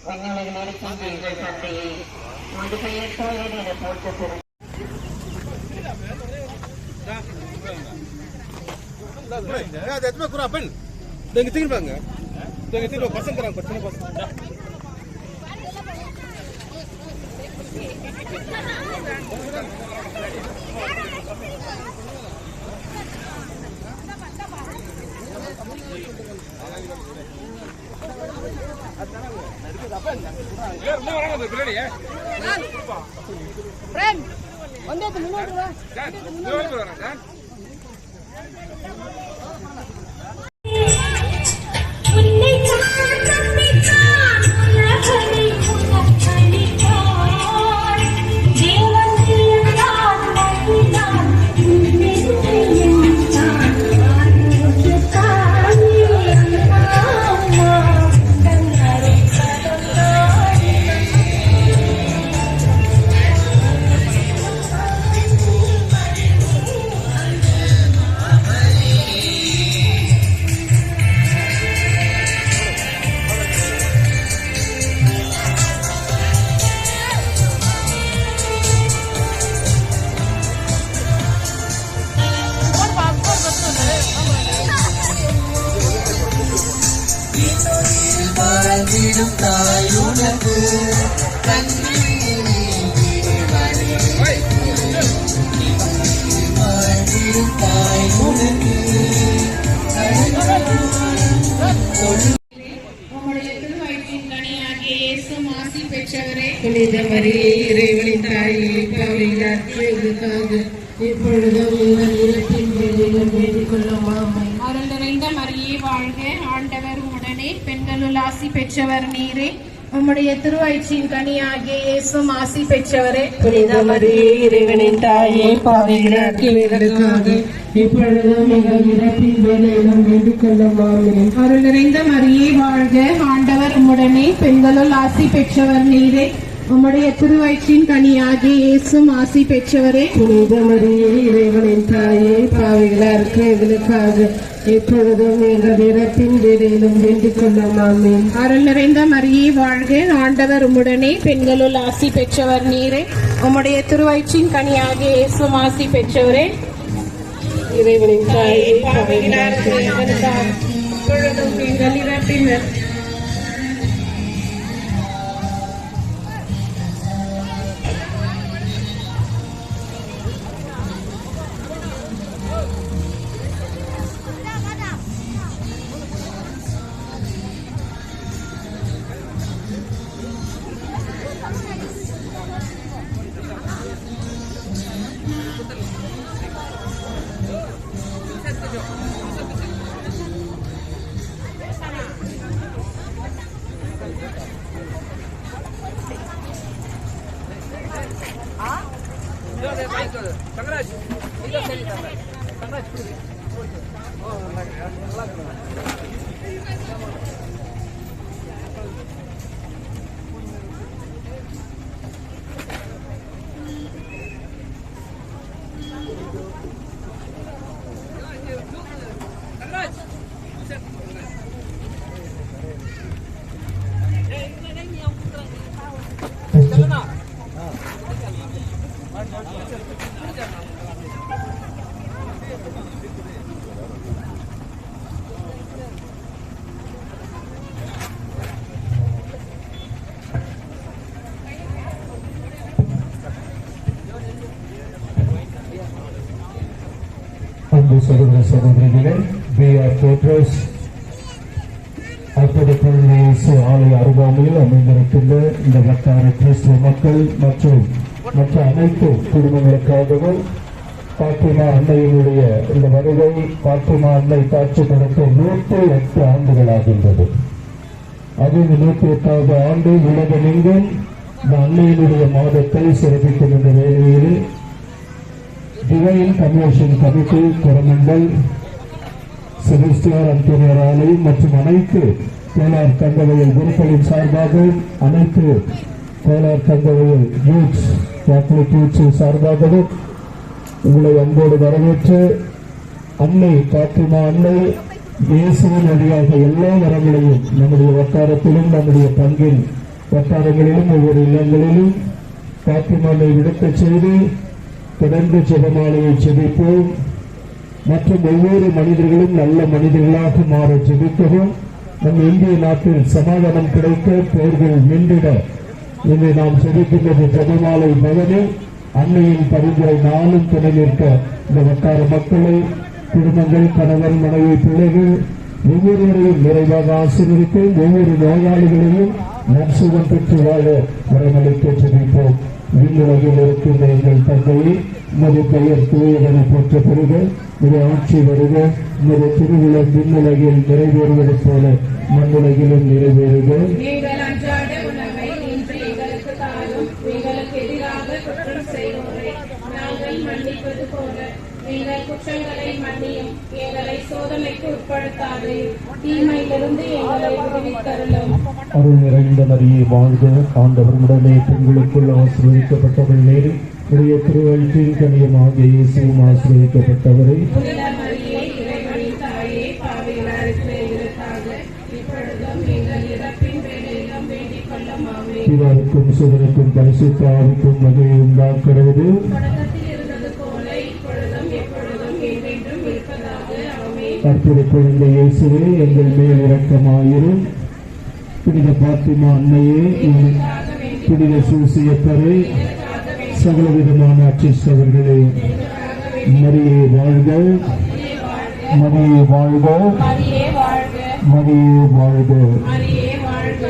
விண்ணுலகில் இருக்கின்ற எங்கள் தந்தையை உமது பெயர் தூயது என போற்ற பெறும். இறைவனின் தாயே இப்பொழுதும் அருள் நிறைந்த மரியே வாழ்க, ஆண்டவர் உடனே பெண்களுள் ஆசி பெற்றவர் நீரே. உம்முடைய திருவயிற்றின் கனியாகிய இயேசுவும் ஆசி பெற்றவரே. புனித மரியே இறைவனின் தாயே பாவிகளுக்காக இப்பொழுதும் எங்கள் இறப்பின் வேளையிலும் வேண்டிக் கொள்ளும். ஆமென். அருள் நிறைந்த மரியே வாழ்க, ஆண்டவர் உடனே பெண்களுள் ஆசி பெற்றவர் நீரே. உம்முடைய திருவயிற்றின் கனியாகிய இயேசுவும் ஆசி பெற்றவரே. புனித மரியே இறைவனின் தாயே பாவிகளாக எங்களுக்காக இப்பொழுதும் எங்கள் இறப்பின் வேளையிலும் வேண்டிக் கொள்ளும். ஆமென். அருள் நிறைந்த மரியே வாழ்க, ஆண்டவர் உம்முடனே பெண்களுள் ஆசி பெற்றவர் நீரே. உம்முடைய திருவயிற்றின் கனியாகிய இயேசுவும் ஆசி பெற்றவரே. இறைவனின் தாயே பாவிகளாக எங்களுக்காக இப்பொழுதும் எங்கள் இறப்பின் அன்பு சகோதர சகோதரிகளே, பிஆர் தேட்டர்ஸ் அற்புத இயேசு ஆலய அருகாமையில் அமைந்திருக்கின்ற இந்த வட்டார கிறிஸ்துவ மக்கள் மற்றும் மற்ற அனைத்து குடும்பங்களுக்காகவும் பாத்திமா அன்னையினுடைய இந்த வருகை பாத்திமா அன்னை காட்சி கொடுத்த 108 ஆண்டுகளாகின்றது. அது 108வது ஆண்டு உலகமெங்கும் இந்த அன்னையினுடைய மாதத்தை சிறப்பிக்கும் என்ற வேளையில் டிவைன் கன்வர்ஷன் கமிட்டி கொரமண்டல் செபஸ்டியார் அந்தோனியார் ஆலயம் மற்றும் அனைத்து கோலார் தங்கவயல் குருக்களின் சார்பாகவும் அனைத்து Kolar Thangavayal youths Catholic youths சார்பாகவும் உங்களை அன்போடு வரவேற்று அன்னை பாத்திமா அன்னை இயேசுவின் வழியாக எல்லா வரங்களையும் நம்முடைய வட்டாரத்திலும் நம்முடைய பங்கில் வட்டாரங்களிலும் ஒவ்வொரு இல்லங்களிலும் பாத்திமாவை விடுக்கச் செய்து தொடர்ந்து ஜெபமாலையை ஜெபிப்போம். மற்றும் ஒவ்வொரு மனிதர்களும் நல்ல மனிதர்களாக மாற ஜெபிக்கவும். நம் இந்திய நாட்டில் சமாதானம் கிடைக்க, போர்கள் நின்றிட இன்று நாம் ஜெபிக்கின்றது ஜெபமாலை பவனே. அன்னையின் பரிந்துரை நாளும் துணை நிற்க இந்த வட்டார மக்களை, குடும்பங்கள், கணவன், மனைவி, பிள்ளைகள் ஒவ்வொருவரையும் நிறைவாக ஆசீர்வதிப்போம். ஒவ்வொரு நோயாளிகளையும் நற்சுகம் பெற்று வாழ வரமளிக்க ஜெபிப்போம். விண்ணுலகில் இருக்கின்ற எங்கள் தந்தையை, உமது பெயர் தூயதென போற்ற பெறுக, உமது ஆட்சி வருக, உமது திருவிழம் விண்ணுலகில் நிறைவேறுவது போல மண்ணுலகிலும் நிறைவேறுக. எங்கள் அன்றாட உணவை இன்று எங்களுக்கு தாரும். எங்களுக்கு எதிராக குற்றம் செய்வோரை நாங்கள் மன்னிப்பது போல எங்கள் குற்றங்களை மன்னியும். எங்களை சோதனைக்கு உட்படுத்தாதையும், தீமையிலிருந்து எங்களை விடுவித்தருளும். அருள் நிறைந்த மரியே வாழ்க, ஆண்டவர் உடனே பெண்களுக்குள் ஆசீர்வதிக்கப்பட்டவள் நேரு, உடைய திருவயிற்றின் கனியமாக இயேசுவும் ஆசீர்வதிக்கப்பட்டவரை. இறைவனின் தாயே, பாவிகளாயிருக்கிற எங்களுக்காக இப்பொழுதும் எங்கள் இறப்பின் வேளையிலும் வேண்டிக் கொள்ளும். ஆமென். பிதாவுக்கும் சுதனுக்கும் பரிசுத்த ஆவிக்கும் மகிமை உண்டாகிறது. தொடக்கத்தில் இருந்தது போல இப்பொழுதும் எப்பொழுதும் என்றென்றும் இருப்பதாக. ஆமென். அற்புத குழந்தை இயேசுவே, எங்கள் மேல் இரக்கமாயிரும். புனித பாத்திமா அன்னையே, புனித சூசியப்பரே, சகலவிதமான அச்சிஷ்டவர்களே, மரியே வாழ்க, மரியே வாழ்க, மரியே வாழ்க, மரியே வாழ்க. மரியே வாழ்க.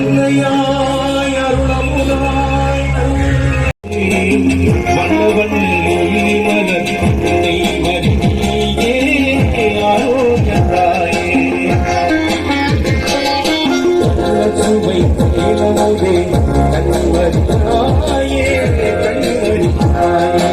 அன்னையாய் அருளமுதாய் வல்லவன் மலர் அன்னை மரியே ஆரோக்கியராயே சுவை தேனமுதே கண்வரியாயே கண்வரியாயே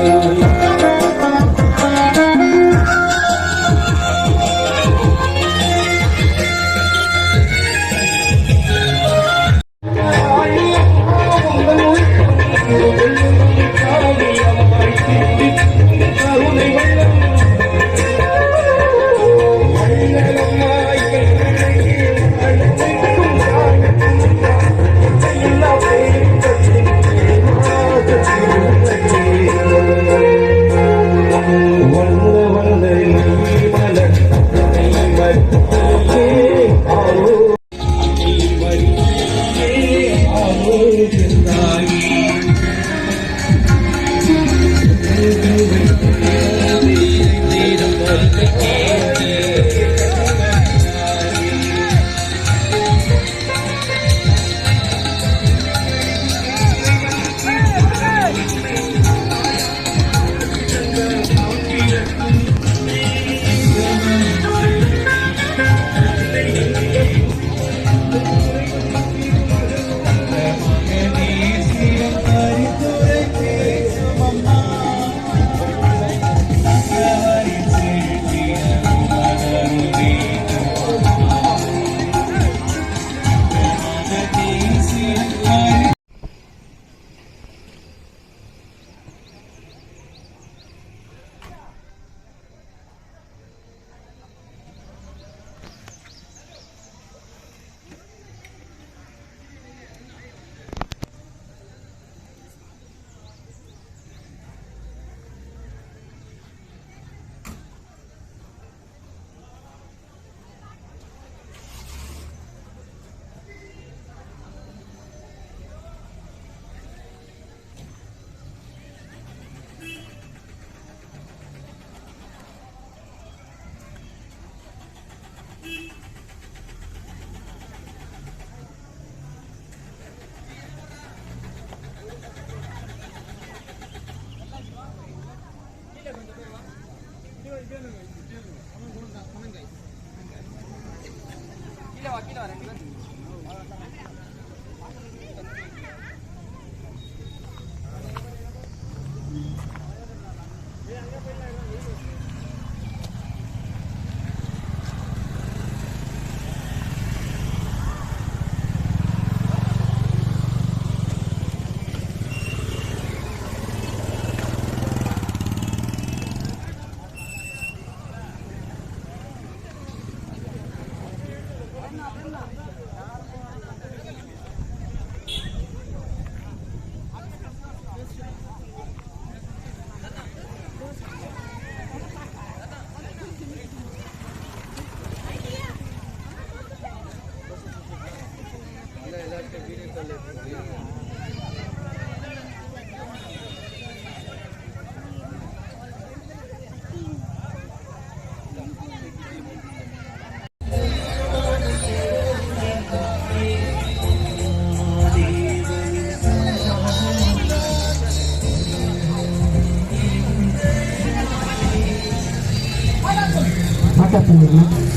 Catalunya.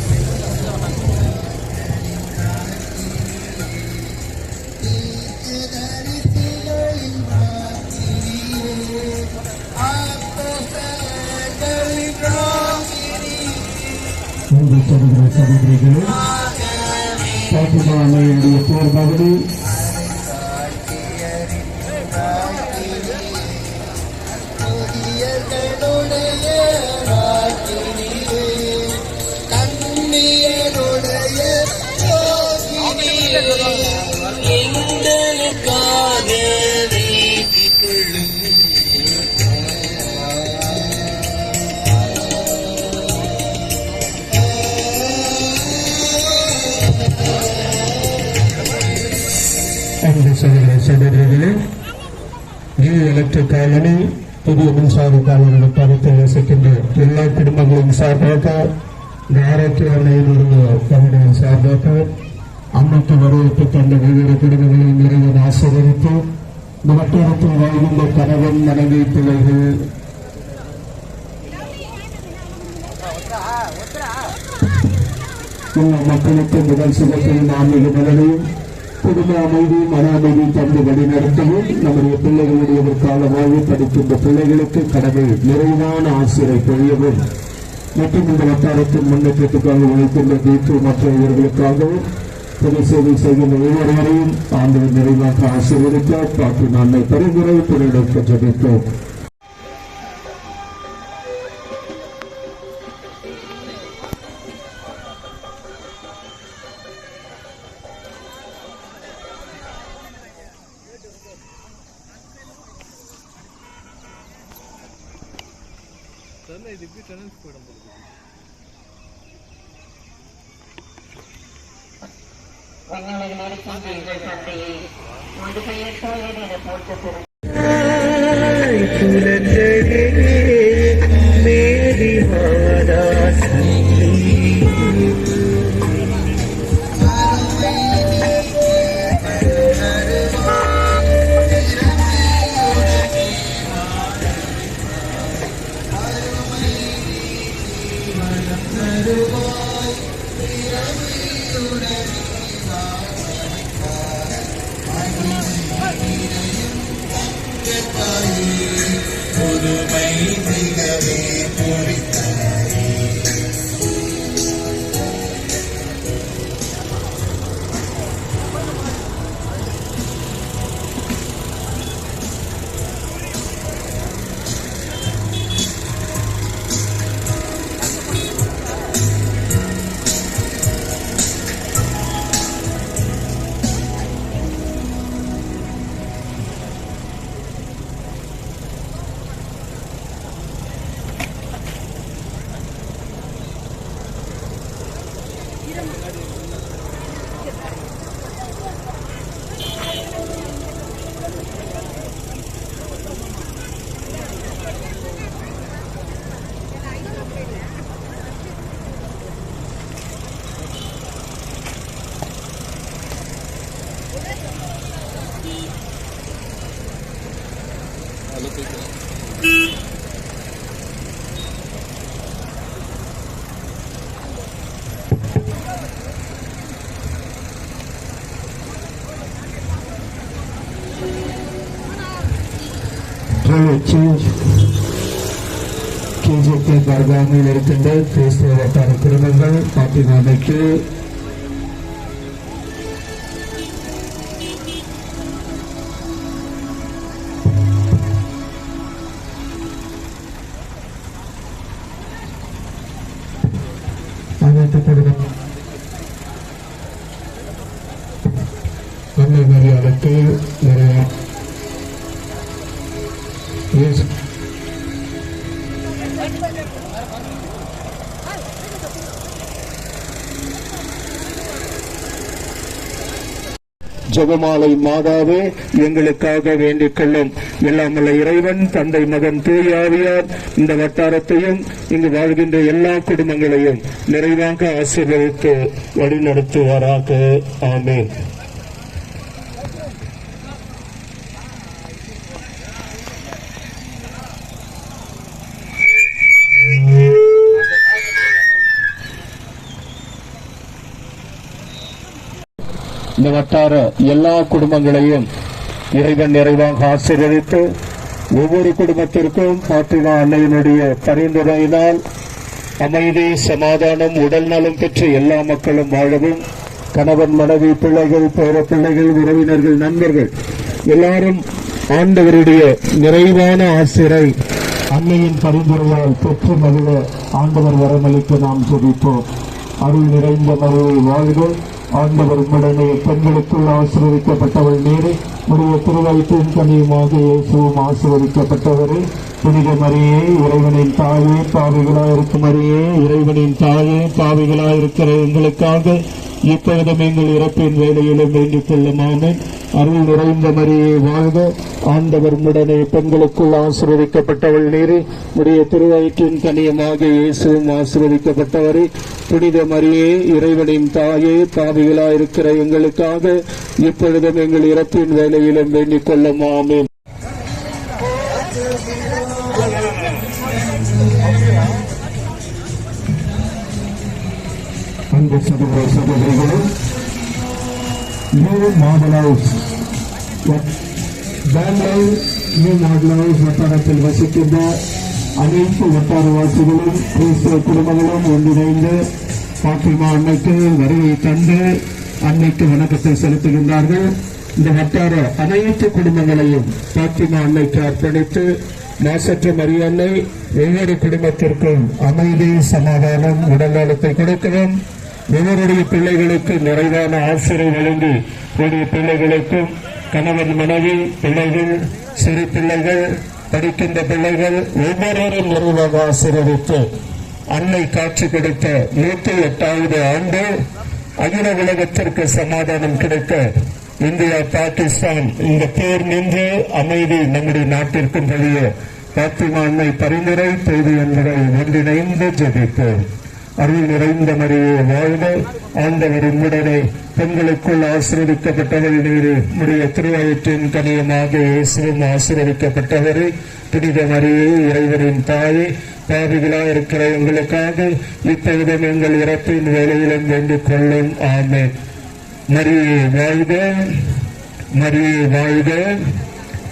சகோதரிகளே, பாத்திமா அன்னையுடைய போர் பகுதி எங்களுக்காக வேண்டிக் கொள்ளும். அன்பு சகோதர சகோதரிகளே, நியூ எலக்ட்ரிக் காலனி புதிய மின்சார காலனியை பறித்து வசிக்கின்ற எல்லா குடும்பங்களின் சார்பாக இந்த ஆரோக்கிய அன்னையினுடைய பகுதியின் சார்பாக அன்னைக்கு வரவேற்பு தந்த ஒவ்வொரு குடும்பங்களையும் நிறைவேற ஆசீர்வதித்து இந்த வட்டாரத்தில் வாழ்கின்ற கணவன் மனைவி பிள்ளைகள் எல்லா மக்களுக்கு முதல் சுகத்தையும் ஆன்மீக நலனையும் குடும்ப அமைதி மன அமைதி தந்து வழிநடத்தவும் நம்முடைய பிள்ளைகளுடைய கால வாழ்வு படிக்கின்ற பிள்ளைகளுக்கு கடமை நிறைவான ஆசிரியை பொழியவும் மற்றும் இந்த வட்டாரத்தின் முன்னேற்றத்துக்காக உழைக்கின்ற தீர்ப்பு மற்ற இவர்களுக்காகவும் பொது சேவை செய்கின்ற ஒவ்வொருவரையும் ஆண்டவர் நிறைவாக ஆசீர்வதிக்க பாட்டு நாளை பரிந்துரை துறையிடக்க ஜபித்தோம். விண்ணுலகில் இருக்கின்ற எங்கள் தந்தையே, உமது பெயர் தூயது என போற்றப்பெறும். கேஜிக்கு பர்காமில் இருக்கின்ற கிறிஸ்தவ வட்டார குடும்பங்கள் பாத்திமாமைக்கு அனைத்து குடும்பம் அன்னை மரியாதைக்கு நிறைய ஜெபமாலை மாதாவே எங்களுக்காக வேண்டிக் கொள்ளும். எல்லாமல்ல இறைவன் தந்தை மகன் தூயாவியார் இந்த வட்டாரத்தையும் இங்கு வாழ்கின்ற எல்லா குடும்பங்களையும் நிறைவாக ஆசீர்வதித்து வழிநடத்துவாராக. ஆமென். இந்த வட்டார எல்லா குடும்பங்களையும் இறைவன் நிறைவாக ஆசீர்வதித்து ஒவ்வொரு குடும்பத்திற்கும் பாத்திமா அன்னையினுடைய பரிந்துரையினால் அமைதி சமாதானம் உடல் நலம் பெற்று எல்லா மக்களும் வாழவும் கணவன் மனைவி பிள்ளைகள் பேர பிள்ளைகள் உறவினர்கள் நண்பர்கள் எல்லாரும் ஆண்டவருடைய நிறைவான ஆசிரை அன்னையின் பரிந்துரையால் பெற்று மகிழ ஆண்டவர் வரமளிக்க நாம் ஜெபிப்போம். அருள் நிறைந்த மழையை வாழ்க. ஆண்டவர் உடனே பெண்களுக்குள் ஆசீர்வதிக்கப்பட்டவள் நீரே, உடைய திருவயிற்றின் கனியுமாக இயேசுவும் ஆசீர்வதிக்கப்பட்டவரே. புனித மரியே, இறைவனின் தாயே, பாவிகளாயிருக்கும் மரியே, இறைவனின் தாயே, பாவிகளாயிருக்கிற எங்களுக்காக இப்பொழுதும் எங்கள் இறப்பின் வேலையிலும் வேண்டிக் கொள்ளும். ஆமென். அருள் நிறைந்த மரியே வாழ்க, ஆண்டவர் உடனே பெண்களுக்குள் ஆசீர்வதிக்கப்பட்டவள் நீரே, உடைய திருவயிற்றின் கனியமாக இயேசுவும் ஆசீர்வதிக்கப்பட்டவரே. புனித மரியே, இறைவனின் தாயே, பாவிகளாயிருக்கிற எங்களுக்காக இப்பொழுதும் எங்கள் இறப்பின் வேலையிலும் வேண்டிக் கொள்ளும். ஆமென். அன்பு சகோதர சகோதரிகளும், நியூ மாடல் ஹவுஸ் வட்டாரத்தில் வசிக்கின்ற அனைத்து வட்டாரவாசிகளும் கிறிஸ்தவ குடும்பங்களும் ஒன்றிணைந்து பாத்திமா அன்னைக்கு வருகை தந்து அன்னைக்கு வணக்கத்தை செலுத்துகின்றார்கள். இந்த வட்டார அனைத்து குடும்பங்களையும் பாத்திமா அன்னைக்கு அர்ப்பணித்து மாசற்ற மரியன்னை ஒவ்வொரு குடும்பத்திற்கும் அமைதி, சமாதானம், உடல்நலத்தை கொடுக்கவும், ஒவ்வொருடைய பிள்ளைகளுக்கு நிறைவான ஆசிரியர் வழங்கி உடைய பிள்ளைகளுக்கும் கணவன், மனைவி, பிள்ளைகள், சிறு பிள்ளைகள், படிக்கின்ற பிள்ளைகள் ஒவ்வொருவரும் நிறைவாக ஆசீர்வதித்து அன்னை காட்சி கொடுத்த 108வது ஆண்டு அகில உலகத்திற்கு சமாதானம் கிடைக்க இந்தியா, பாகிஸ்தான் இந்த போர் நின்று அமைதி நம்முடைய நாட்டிற்கும் வெளிய பாத்திமா அன்னை பரிந்துரை செய்து என்பதை ஒன்றிணைந்து ஜெபிப்போம். அருள் நிறைந்த மரியே வாழ்க, ஆண்டவர் உம்முடனே பெண்களுக்குள் ஆசீர்வதிக்கப்பட்டவள் நீரே, உடைய திருவயிற்றின் கனியமாக இயேசுவும் ஆசீர்வதிக்கப்பட்டவரே. புனித மரியே, இறைவனின் தாயே, பாவிகளாயிருக்கிற எங்களுக்காக இப்பொழுதும் எங்கள் இறப்பின் வேலையிலும் வேண்டிக் கொள்ளும். ஆமென். மரியே வாழ்க, மரியே வாழ்க.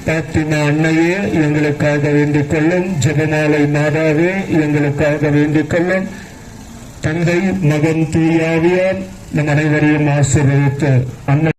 பாத்திமா அன்னையே, எங்களுக்காக வேண்டிக் கொள்ளும். ஜெபமாலை மாதாவே, எங்களுக்காக வேண்டிக் கொள்ளும். தந்தை, மகன், தூயாவியார் நம் அனைவரையும் ஆசீர்வதித்து அன்னை